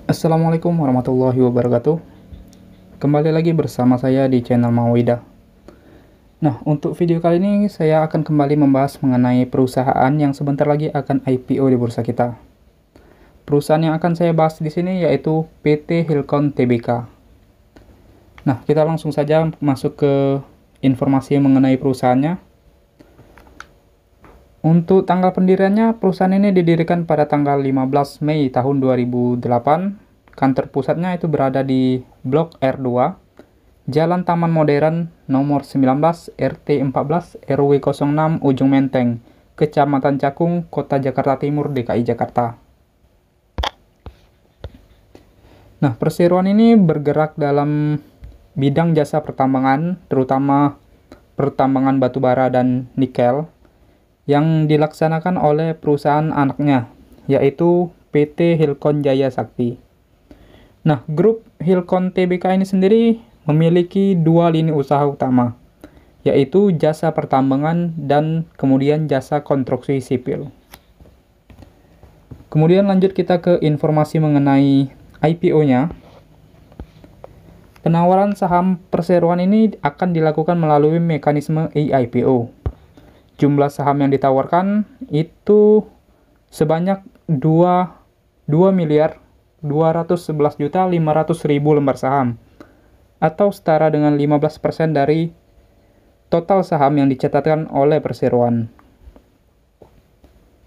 Assalamualaikum warahmatullahi wabarakatuh. Kembali lagi bersama saya di channel Mawida. Nah, untuk video kali ini saya akan kembali membahas mengenai perusahaan yang sebentar lagi akan IPO di bursa kita. Perusahaan yang akan saya bahas di sini yaitu PT Hilcon Tbk. Nah, kita langsung saja masuk ke informasi mengenai perusahaannya. Untuk tanggal pendiriannya, perusahaan ini didirikan pada tanggal 15 Mei tahun 2008. Kantor pusatnya itu berada di Blok R2, Jalan Taman Modern, nomor 19, RT 14, RW 06, Ujung Menteng, Kecamatan Cakung, Kota Jakarta Timur, DKI Jakarta. Nah, perseroan ini bergerak dalam bidang jasa pertambangan, terutama pertambangan batubara dan nikel, yang dilaksanakan oleh perusahaan anaknya, yaitu PT Hilcon Jaya Sakti. Nah, grup Hilcon Tbk ini sendiri memiliki dua lini usaha utama, yaitu jasa pertambangan dan kemudian jasa konstruksi sipil. Kemudian lanjut kita ke informasi mengenai IPO-nya. Penawaran saham perseroan ini akan dilakukan melalui mekanisme eIPO. Jumlah saham yang ditawarkan itu sebanyak 2.211.500.000 lembar saham, atau setara dengan 15% dari total saham yang dicatatkan oleh perseroan.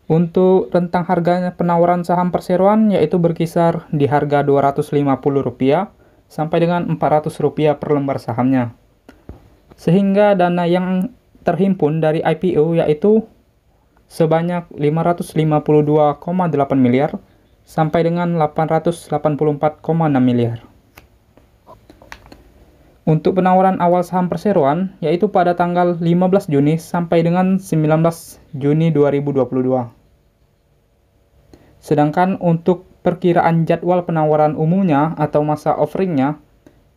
Untuk rentang harganya penawaran saham perseroan yaitu berkisar di harga Rp250 sampai dengan Rp400 per lembar sahamnya. Sehingga dana yang terhimpun dari IPO yaitu sebanyak 552,8 miliar sampai dengan 884,6 miliar. Untuk penawaran awal saham perseroan yaitu pada tanggal 15 Juni sampai dengan 19 Juni 2022. Sedangkan untuk perkiraan jadwal penawaran umumnya atau masa offeringnya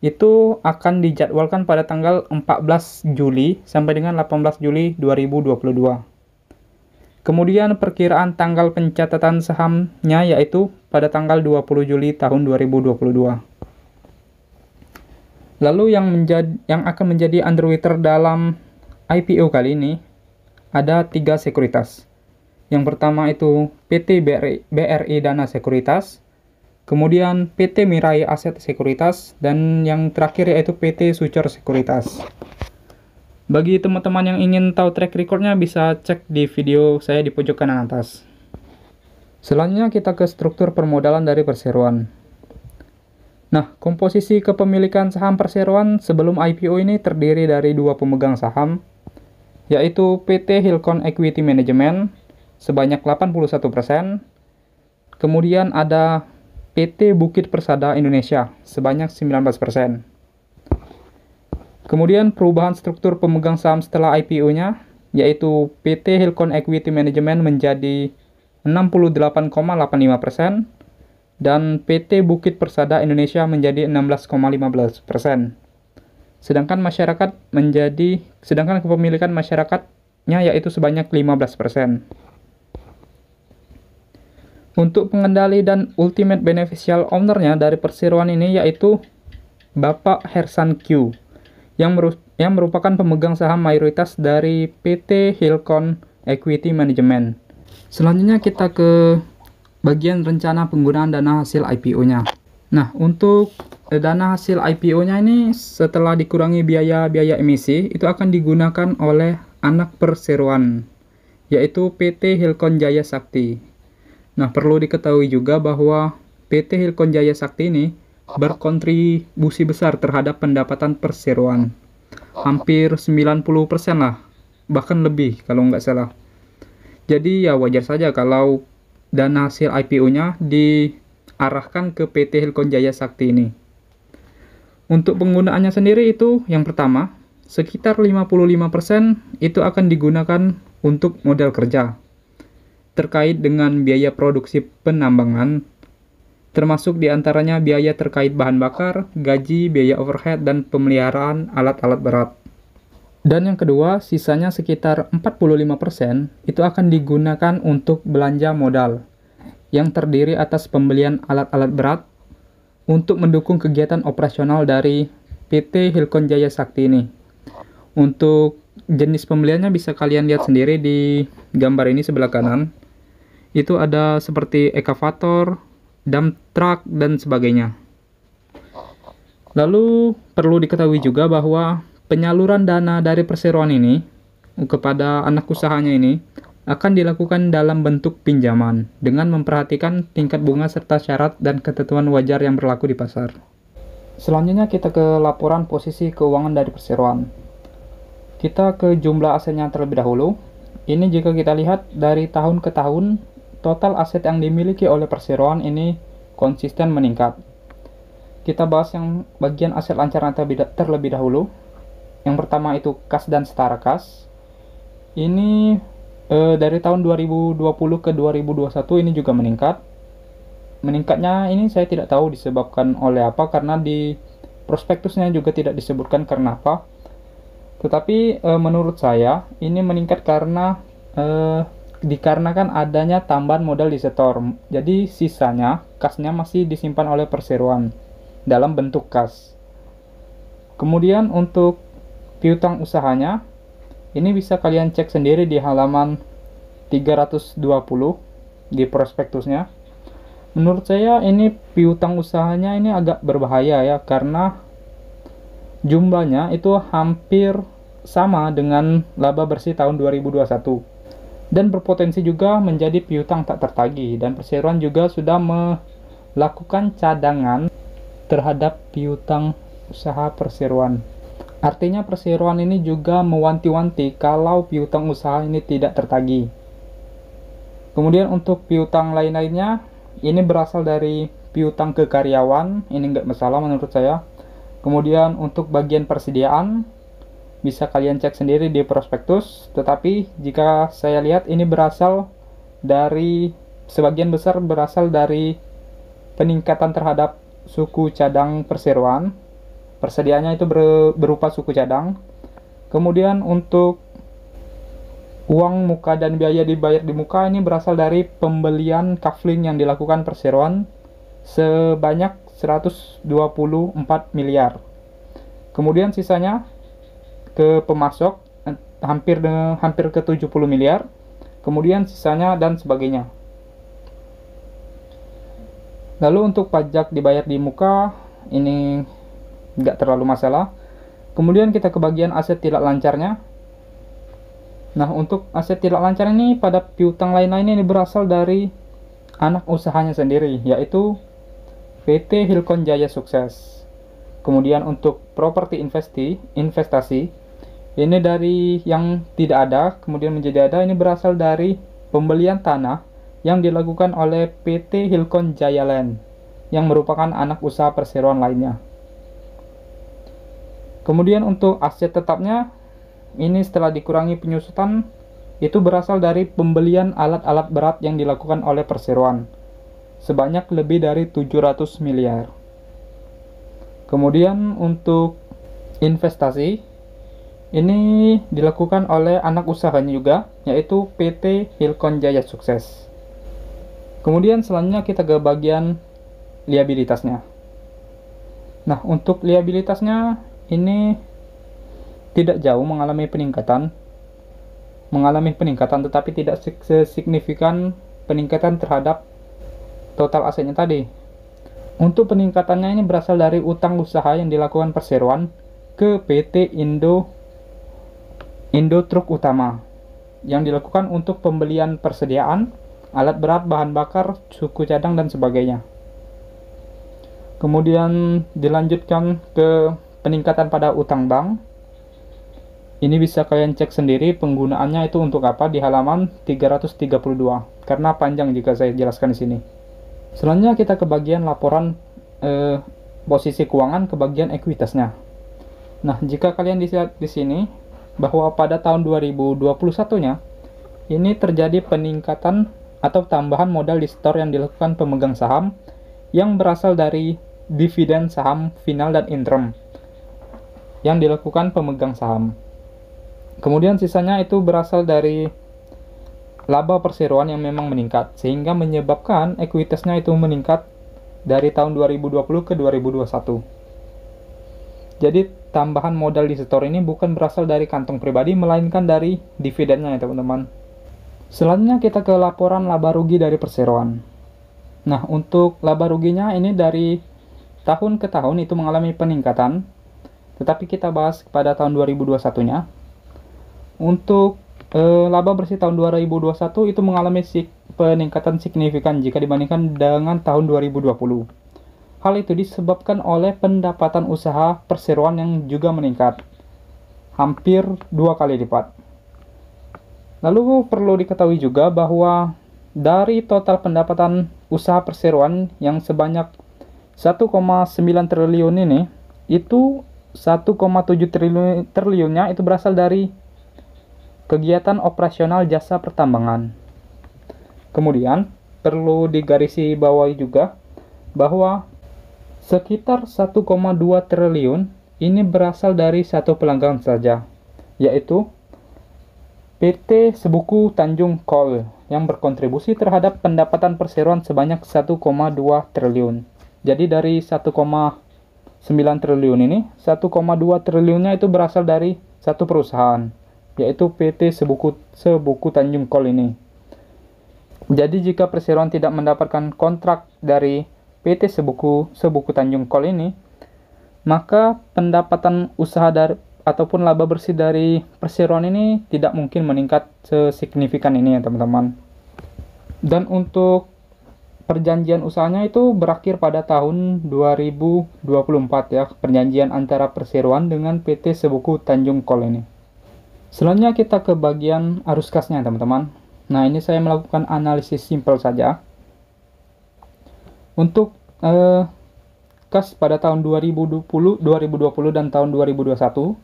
itu akan dijadwalkan pada tanggal 14 Juli sampai dengan 18 Juli 2022. Kemudian perkiraan tanggal pencatatan sahamnya yaitu pada tanggal 20 Juli tahun 2022. Lalu yang akan menjadi underwriter dalam IPO kali ini ada 3 sekuritas. Yang pertama itu PT BRI Dana Sekuritas, kemudian PT Mirai Aset Sekuritas, dan yang terakhir yaitu PT Sucor Sekuritas. Bagi teman-teman yang ingin tahu track recordnya bisa cek di video saya di pojok kanan atas. Selanjutnya kita ke struktur permodalan dari perseroan. Nah, komposisi kepemilikan saham perseroan sebelum IPO ini terdiri dari 2 pemegang saham, yaitu PT Hilcon Equity Management sebanyak 81%, kemudian ada PT Bukit Persada Indonesia sebanyak 19%. Kemudian perubahan struktur pemegang saham setelah IPO-nya, yaitu PT Hilcon Equity Management menjadi 68,85% dan PT Bukit Persada Indonesia menjadi 16,15%. Sedangkan kepemilikan masyarakatnya yaitu sebanyak 15%. Untuk pengendali dan ultimate beneficial owner-nya dari perseroan ini yaitu Bapak Hersan Q, yang merupakan pemegang saham mayoritas dari PT Hilcon Equity Management. Selanjutnya kita ke bagian rencana penggunaan dana hasil IPO-nya. Nah, untuk dana hasil IPO-nya ini setelah dikurangi biaya emisi, itu akan digunakan oleh anak perseroan, yaitu PT Hilcon Jaya Sakti. Nah, perlu diketahui juga bahwa PT Hilcon Jaya Sakti ini berkontribusi besar terhadap pendapatan perseroan. Hampir 90% lah, bahkan lebih kalau nggak salah. Jadi ya wajar saja kalau dana hasil IPO-nya diarahkan ke PT Hilcon Jaya Sakti ini. Untuk penggunaannya sendiri itu yang pertama, sekitar 55% itu akan digunakan untuk modal kerja terkait dengan biaya produksi penambangan, termasuk diantaranya biaya terkait bahan bakar, gaji, biaya overhead, dan pemeliharaan alat-alat berat. Dan yang kedua, sisanya sekitar 45% itu akan digunakan untuk belanja modal, yang terdiri atas pembelian alat-alat berat, untuk mendukung kegiatan operasional dari PT Hilcon Jaya Sakti ini. Untuk jenis pembeliannya bisa kalian lihat sendiri di gambar ini sebelah kanan. Itu ada seperti ekavator, dump truck, dan sebagainya. Lalu perlu diketahui juga bahwa penyaluran dana dari perseroan ini kepada anak usahanya ini akan dilakukan dalam bentuk pinjaman dengan memperhatikan tingkat bunga serta syarat dan ketentuan wajar yang berlaku di pasar. Selanjutnya kita ke laporan posisi keuangan dari perseroan. Kita ke jumlah asetnya terlebih dahulu. Ini jika kita lihat dari tahun ke tahun, total aset yang dimiliki oleh perseroan ini konsisten meningkat. Kita bahas yang bagian aset lancaran terlebih dahulu. Yang pertama itu kas dan setara kas. Ini dari tahun 2020 ke 2021 ini juga meningkat. Meningkatnya ini saya tidak tahu disebabkan oleh apa, karena di prospektusnya juga tidak disebutkan karena apa. Tetapi menurut saya ini meningkat karena dikarenakan adanya tambahan modal di setor. Jadi sisanya kasnya masih disimpan oleh perseroan dalam bentuk kas. Kemudian untuk piutang usahanya, ini bisa kalian cek sendiri di halaman 320 di prospektusnya. Menurut saya ini piutang usahanya ini agak berbahaya ya, karena jumlahnya itu hampir sama dengan laba bersih tahun 2021 dan berpotensi juga menjadi piutang tak tertagih, dan perseroan juga sudah melakukan cadangan terhadap piutang usaha perseroan. Artinya perseroan ini juga mewanti-wanti kalau piutang usaha ini tidak tertagih. Kemudian untuk piutang lain-lainnya, ini berasal dari piutang ke karyawan, ini nggak masalah menurut saya. Kemudian untuk bagian persediaan, bisa kalian cek sendiri di prospektus, tetapi jika saya lihat ini sebagian besar berasal dari peningkatan terhadap suku cadang perseroan. Persediaannya itu berupa suku cadang. Kemudian untuk uang muka dan biaya dibayar di muka ini berasal dari pembelian kafling yang dilakukan perseroan sebanyak 124 miliar. Kemudian sisanya ke pemasok hampir ke 70 miliar. Kemudian sisanya dan sebagainya. Lalu untuk pajak dibayar di muka ini nggak terlalu masalah. Kemudian kita ke bagian aset tidak lancarnya. Nah, untuk aset tidak lancar ini pada piutang lain-lain ini berasal dari anak usahanya sendiri, yaitu PT Hilcon Jaya Sukses. Kemudian untuk properti investasi ini dari yang tidak ada kemudian menjadi ada, ini berasal dari pembelian tanah yang dilakukan oleh PT Hilcon Jaya Land yang merupakan anak usaha perseroan lainnya. Kemudian untuk aset tetapnya, ini setelah dikurangi penyusutan, itu berasal dari pembelian alat-alat berat yang dilakukan oleh perseroan, sebanyak lebih dari 700 miliar. Kemudian untuk investasi, ini dilakukan oleh anak usahanya juga, yaitu PT Hilcon Jaya Sukses. Kemudian selanjutnya kita ke bagian liabilitasnya. Nah, untuk liabilitasnya, ini tidak jauh mengalami peningkatan tetapi tidak sesignifikan peningkatan terhadap total asetnya tadi. Untuk peningkatannya ini berasal dari utang usaha yang dilakukan perseroan ke PT Indo Truk Utama yang dilakukan untuk pembelian persediaan alat berat, bahan bakar, suku cadang dan sebagainya. Kemudian dilanjutkan ke peningkatan pada utang bank. Ini bisa kalian cek sendiri penggunaannya itu untuk apa di halaman 332, karena panjang jika saya jelaskan di sini. Selanjutnya kita ke bagian laporan posisi keuangan ke bagian ekuitasnya. Nah, jika kalian lihat di sini bahwa pada tahun 2021-nya ini terjadi peningkatan atau tambahan modal di store yang dilakukan pemegang saham yang berasal dari dividen saham final dan interim yang dilakukan pemegang saham. Kemudian sisanya itu berasal dari laba perseroan yang memang meningkat, sehingga menyebabkan ekuitasnya itu meningkat dari tahun 2020 ke 2021. Jadi tambahan modal di store ini bukan berasal dari kantong pribadi, melainkan dari dividennya ya teman-teman. Selanjutnya kita ke laporan laba rugi dari perseroan. Nah, untuk laba ruginya ini dari tahun ke tahun itu mengalami peningkatan, tetapi kita bahas pada tahun 2021-nya. Untuk laba bersih tahun 2021 itu mengalami peningkatan signifikan jika dibandingkan dengan tahun 2020. Hal itu disebabkan oleh pendapatan usaha perseroan yang juga meningkat, hampir 2 kali lipat. Lalu perlu diketahui juga bahwa dari total pendapatan usaha perseroan yang sebanyak 1,9 triliun ini, itu 1,7 triliunnya itu berasal dari kegiatan operasional jasa pertambangan. Kemudian perlu digarisbawahi juga bahwa sekitar 1,2 triliun ini berasal dari satu pelanggan saja, yaitu PT Sebuku Tanjung Coal yang berkontribusi terhadap pendapatan perseroan sebanyak 1,2 triliun. Jadi dari 1,9 triliun ini, 1,2 triliunnya itu berasal dari satu perusahaan, yaitu PT Sebuku Tanjung Coal ini. Jadi jika perseroan tidak mendapatkan kontrak dari PT Sebuku Tanjung Coal ini, maka pendapatan usaha ataupun laba bersih dari perseroan ini tidak mungkin meningkat sesignifikan ini ya teman-teman. Dan untuk perjanjian usahanya itu berakhir pada tahun 2024 ya, perjanjian antara perseroan dengan PT Sebuku Tanjung Coal ini. Selanjutnya kita ke bagian arus kasnya teman-teman. Nah, ini saya melakukan analisis simpel saja. Untuk kas pada tahun 2020 dan tahun 2021,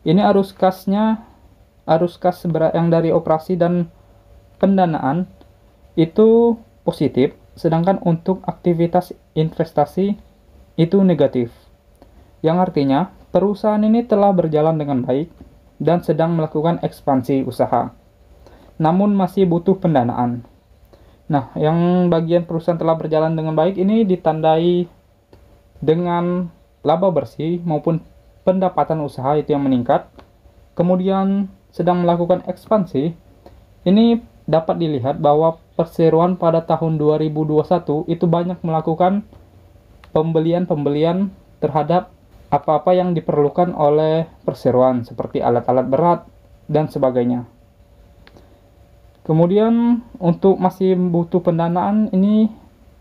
ini arus kas yang dari operasi dan pendanaan itu positif, sedangkan untuk aktivitas investasi itu negatif. Yang artinya perusahaan ini telah berjalan dengan baik dan sedang melakukan ekspansi usaha, namun masih butuh pendanaan. Nah, yang bagian perusahaan telah berjalan dengan baik ini ditandai dengan laba bersih maupun pendapatan usaha itu yang meningkat. Kemudian sedang melakukan ekspansi. Ini dapat dilihat bahwa perseroan pada tahun 2021 itu banyak melakukan pembelian terhadap apa-apa yang diperlukan oleh perseroan seperti alat-alat berat dan sebagainya. Kemudian untuk masih butuh pendanaan, ini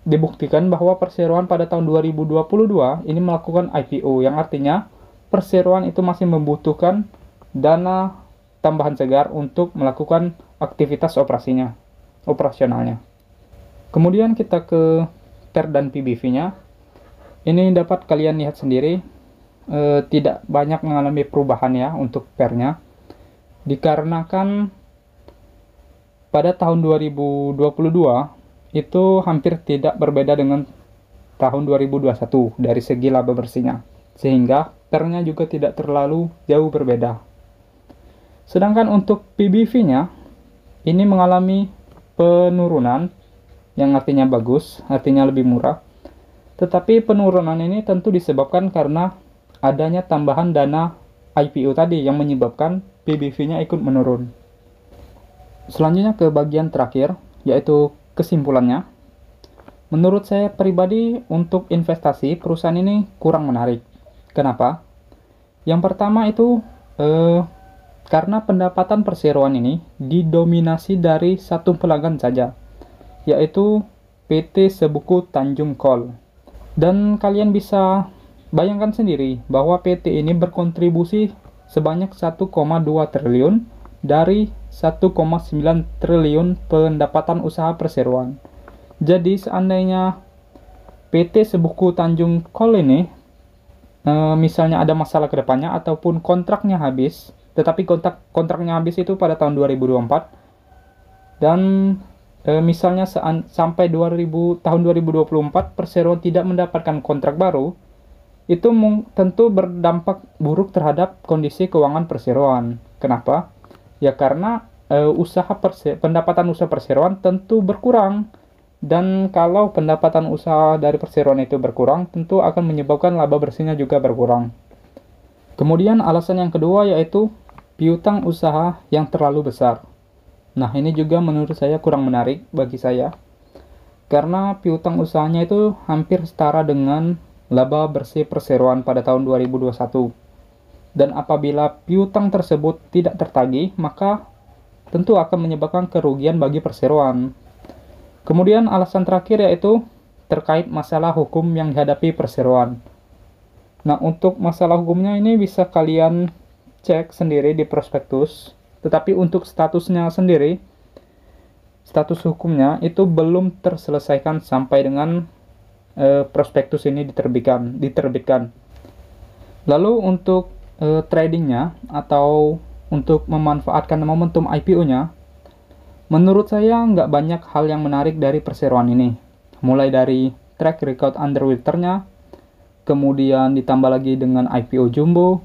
dibuktikan bahwa perseroan pada tahun 2022 ini melakukan IPO, yang artinya perseroan itu masih membutuhkan dana tambahan segar untuk melakukan aktivitas operasionalnya. Kemudian kita ke PER dan PBV-nya. Ini dapat kalian lihat sendiri, tidak banyak mengalami perubahan ya untuk PER-nya, dikarenakan pada tahun 2022 itu hampir tidak berbeda dengan tahun 2021 dari segi laba bersihnya, sehingga PER-nya juga tidak terlalu jauh berbeda. Sedangkan untuk PBV-nya ini mengalami penurunan, yang artinya bagus, artinya lebih murah. Tetapi penurunan ini tentu disebabkan karena adanya tambahan dana IPO tadi yang menyebabkan PBV-nya ikut menurun. Selanjutnya ke bagian terakhir, yaitu kesimpulannya. Menurut saya pribadi, untuk investasi perusahaan ini kurang menarik. Kenapa? Yang pertama itu karena pendapatan perseroan ini didominasi dari satu pelanggan saja, yaitu PT Sebuku Tanjung Coal. Dan kalian bisa bayangkan sendiri bahwa PT ini berkontribusi sebanyak 1,2 triliun dari 1,9 triliun pendapatan usaha perseroan. Jadi seandainya PT Sebuku Tanjung Coal ini misalnya ada masalah ke depannya ataupun kontraknya habis, tetapi kontraknya habis itu pada tahun 2024 dan misalnya sampai tahun 2024 perseroan tidak mendapatkan kontrak baru, itu tentu berdampak buruk terhadap kondisi keuangan perseroan. Kenapa? Ya karena pendapatan usaha perseroan tentu berkurang Dan kalau pendapatan usaha dari perseroan itu berkurang, tentu akan menyebabkan laba bersihnya juga berkurang. Kemudian alasan yang kedua yaitu piutang usaha yang terlalu besar. Nah, ini juga menurut saya kurang menarik bagi saya, karena piutang usahanya itu hampir setara dengan laba bersih perseroan pada tahun 2021. Dan apabila piutang tersebut tidak tertagih, maka tentu akan menyebabkan kerugian bagi perseroan. Kemudian alasan terakhir yaitu terkait masalah hukum yang dihadapi perseroan. Nah, untuk masalah hukumnya ini bisa kalian cek sendiri di prospektus, tetapi untuk statusnya sendiri, status hukumnya itu belum terselesaikan sampai dengan prospektus ini diterbitkan. Lalu untuk tradingnya atau untuk memanfaatkan momentum IPO-nya, menurut saya nggak banyak hal yang menarik dari perseroan ini. Mulai dari track record underwater-nya, kemudian ditambah lagi dengan IPO jumbo,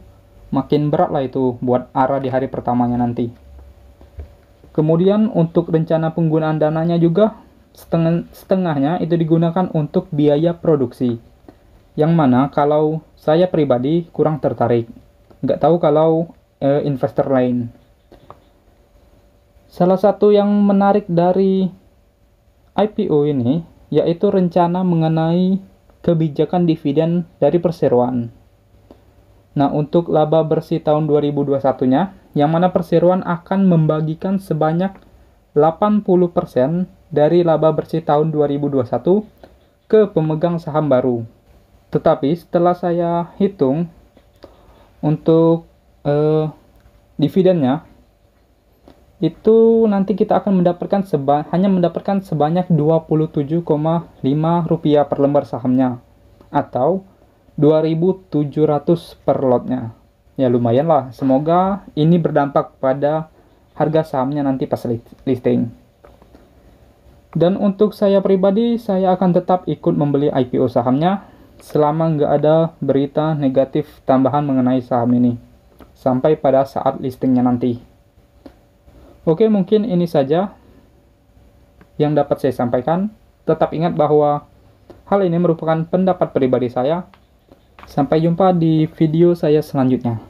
makin berat lah itu buat ARA di hari pertamanya nanti. Kemudian untuk rencana penggunaan dananya juga, setengahnya itu digunakan untuk biaya produksi. Yang mana kalau saya pribadi kurang tertarik. Nggak tahu kalau investor lain. Salah satu yang menarik dari IPO ini yaitu rencana mengenai kebijakan dividen dari perseroan. Nah, untuk laba bersih tahun 2021-nya, yang mana perseroan akan membagikan sebanyak 80% dari laba bersih tahun 2021 ke pemegang saham baru. Tetapi setelah saya hitung untuk dividennya, itu nanti kita akan mendapatkan hanya mendapatkan sebanyak 27,5 rupiah per lembar sahamnya, atau 2.700 per lotnya. Ya lumayan lah, semoga ini berdampak pada harga sahamnya nanti pas listing. Dan untuk saya pribadi, saya akan tetap ikut membeli IPO sahamnya selama nggak ada berita negatif tambahan mengenai saham ini sampai pada saat listingnya nanti. Oke, mungkin ini saja yang dapat saya sampaikan. Tetap ingat bahwa hal ini merupakan pendapat pribadi saya. Sampai jumpa di video saya selanjutnya.